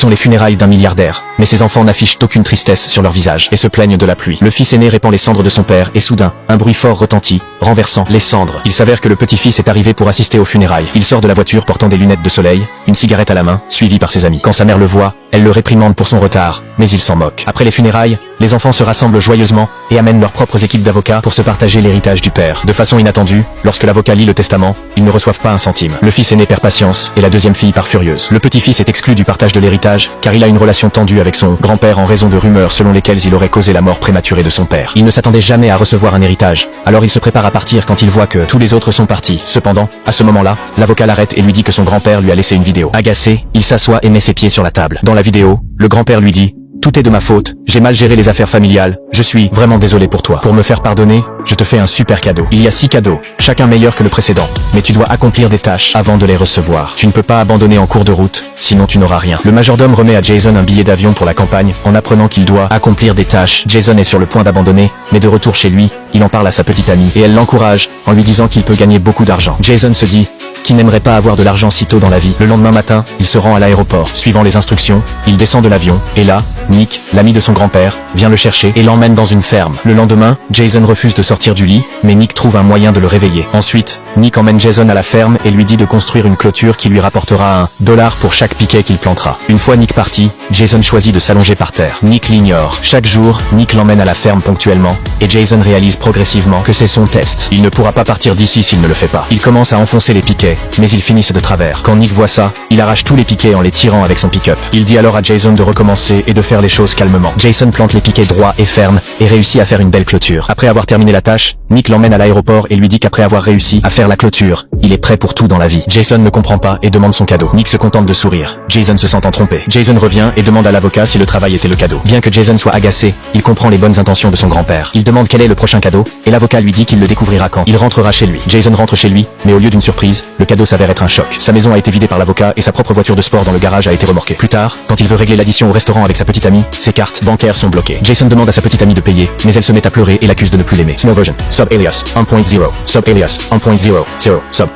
sont les funérailles d'un milliardaire, mais ses enfants n'affichent aucune tristesse sur leur visage et se plaignent de la pluie. Le fils aîné répand les cendres de son père et soudain, un bruit fort retentit, renversant les cendres. Il s'avère que le petit-fils est arrivé pour assister aux funérailles. Il sort de la voiture portant des lunettes de soleil, une cigarette à la main, suivi par ses amis. Quand sa mère le voit, elle le réprimande pour son retard, mais il s'en moque. Après les funérailles, les enfants se rassemblent joyeusement et amènent leurs propres équipes d'avocats pour se partager l'héritage du père. De façon inattendue, lorsque l'avocat lit le testament, ils ne reçoivent pas un centime. Le fils aîné perd patience et la deuxième fille part furieuse. Le petit-fils est exclu du partage de l'héritage car il a une relation tendue avec son grand-père en raison de rumeurs selon lesquelles il aurait causé la mort prématurée de son père. Il ne s'attendait jamais à recevoir un héritage, alors il se prépare à partir quand il voit que tous les autres sont partis. Cependant, à ce moment-là, l'avocat l'arrête et lui dit que son grand-père lui a laissé une vidéo. Agacé, il s'assoit et met ses pieds sur la table. Dans la vidéo, le grand-père lui dit: tout est de ma faute, j'ai mal géré les affaires familiales, je suis vraiment désolé pour toi. Pour me faire pardonner, je te fais un super cadeau. Il y a 6 cadeaux, chacun meilleur que le précédent, mais tu dois accomplir des tâches avant de les recevoir. Tu ne peux pas abandonner en cours de route, sinon tu n'auras rien. Le majordome remet à Jason un billet d'avion pour la campagne, en apprenant qu'il doit accomplir des tâches. Jason est sur le point d'abandonner, mais de retour chez lui, il en parle à sa petite amie, et elle l'encourage, en lui disant qu'il peut gagner beaucoup d'argent. Jason se dit qu'il n'aimerait pas avoir de l'argent si tôt dans la vie. Le lendemain matin, il se rend à l'aéroport. Suivant les instructions, il descend de l'avion, et là, Nick, l'ami de son grand-père, vient le chercher et l'emmène dans une ferme. Le lendemain, Jason refuse de sortir du lit, mais Nick trouve un moyen de le réveiller. Ensuite, Nick emmène Jason à la ferme et lui dit de construire une clôture qui lui rapportera $1 pour chaque piquet qu'il plantera. Une fois Nick parti, Jason choisit de s'allonger par terre. Nick l'ignore. Chaque jour, Nick l'emmène à la ferme ponctuellement, et Jason réalise progressivement que c'est son test. Il ne pourra pas partir d'ici s'il ne le fait pas. Il commence à enfoncer les piquets, mais ils finissent de travers. Quand Nick voit ça, il arrache tous les piquets en les tirant avec son pick-up. Il dit alors à Jason de recommencer et de faire les choses calmement. Jason plante les piquets droits et fermes, et réussit à faire une belle clôture. Après avoir terminé la tâche, Nick l'emmène à l'aéroport et lui dit qu'après avoir réussi à faire la clôture, il est prêt pour tout dans la vie. Jason ne comprend pas et demande son cadeau. Nick se contente de sourire. Jason se sentant trompé. Jason revient et demande à l'avocat si le travail était le cadeau. Bien que Jason soit agacé, il comprend les bonnes intentions de son grand-père. Il demande quel est le prochain cadeau, et l'avocat lui dit qu'il le découvrira quand il rentrera chez lui. Jason rentre chez lui, mais au lieu d'une surprise, le cadeau s'avère être un choc. Sa maison a été vidée par l'avocat et sa propre voiture de sport dans le garage a été remorquée. Plus tard, quand il veut régler l'addition au restaurant avec sa petite amie, ses cartes bancaires sont bloquées. Jason demande à sa petite amie de payer, mais elle se met à pleurer et l'accuse de ne plus l'aimer. Small version. Sub alias 1.0. Sub alias 1.00.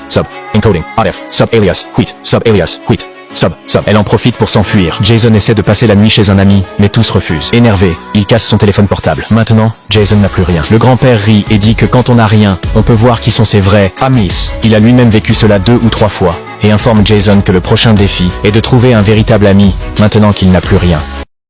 Sub encoding. RF. Sub alias wheat. Sub alias wheat. Sub. Elle en profite pour s'enfuir. Jason essaie de passer la nuit chez un ami, mais tous refusent. Énervé, il casse son téléphone portable. Maintenant, Jason n'a plus rien. Le grand-père rit et dit que quand on n'a rien, on peut voir qui sont ses vrais amis. Il a lui-même vécu cela 2 ou 3 fois, et informe Jason que le prochain défi est de trouver un véritable ami, maintenant qu'il n'a plus rien.